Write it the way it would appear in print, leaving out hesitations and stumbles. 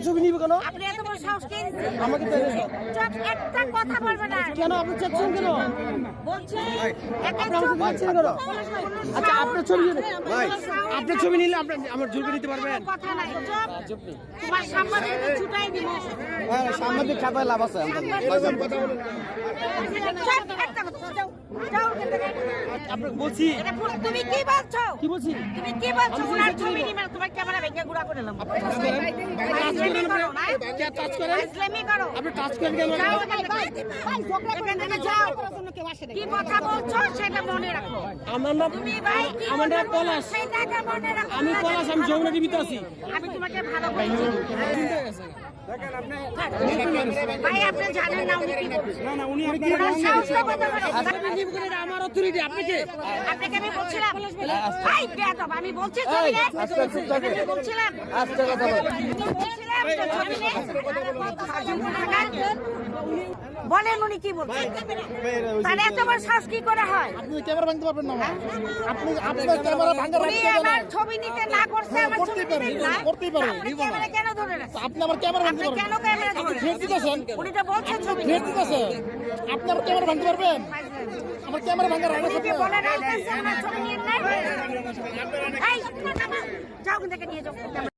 ছবি নিবে কেন? আপনি এত বড় সাহস কে দিচ্ছে? আমাকে পেরে একটা কথা বলবেন না। কেন আপনি চাচ্ছেন কেন? বলছে আপনি আমাকে চাচ্ছেন কেন? আচ্ছা আপনার ছবি ভাই, আপনার ছবি নিলে আপনি আমার জোর করে দিতে পারবেন? কথা নাই। চুপ। তোমার সাংবাদিকদের ছুটাই দিব। হ্যাঁ, সাংবাদিক খাতায় লাভ আছে চুপ, একটা কথা। যাও। যাও এখান থেকে। আপনাকে বলছি। তুমি কি বলছো? কি বলছি? তুমি কি বলছো? ওনার ছবি নিয়ে তোমার ক্যামেরা ভেঙে গুড়া করে দিলাম। টাচ করেন। টাচ করেন। ইসলামি করো। আপনি টাচ করেন কেন? যাও এখান থেকে। এখান থেকে যাও। কি কথা বলছো সেটা মনে রাখো। আমার নাম তুমি ভাই কি আমার নাম কথা পলাশ। বলছো সেটাকে মনে রাখো। আমি পলাশ, আমি যমুনা টিভিতে আছি। আমি তোমাকে ভালো করে ভাই আপনি জানেন না উনি কি বলছে? না না উনি ওনার সাহসটা কত বড়? আমার অথরিটি আপনাকে আপনাকে আমি বলছিলাম ভাই বেয়াদব আমি বলছি ছবি নে আমি বলছিলাম কথা বলেন। বলছিলাম তো ছবি নে বলেন উনি কি বলছেন তাহলে এত বড় সাহস কি করে হয় আপনি ক্যামেরা ভাঙতে পারবেন না আপনি আপনার ক্যামেরা ভাঙার উনি আমার ছবি নিতে না করছে আমার ছবি নিতে না করতেই পারে ক্যামেরা কেন ধরে রাখছেন আপনি আমার ক্যামেরা ভাঙতে আপনি পারবেন কেন ক্যামেরা ধরে ফের দিতেছেন উনি তো বলছেন ছবি ফের দিতেছেন আপনি আমার ক্যামেরা ভাঙতে পারবেন আমার ক্যামেরা ভাঙার আগে উনি কি বলে না আমার ছবি নিয়ে নাই এই যাও থেকে নিয়ে যাও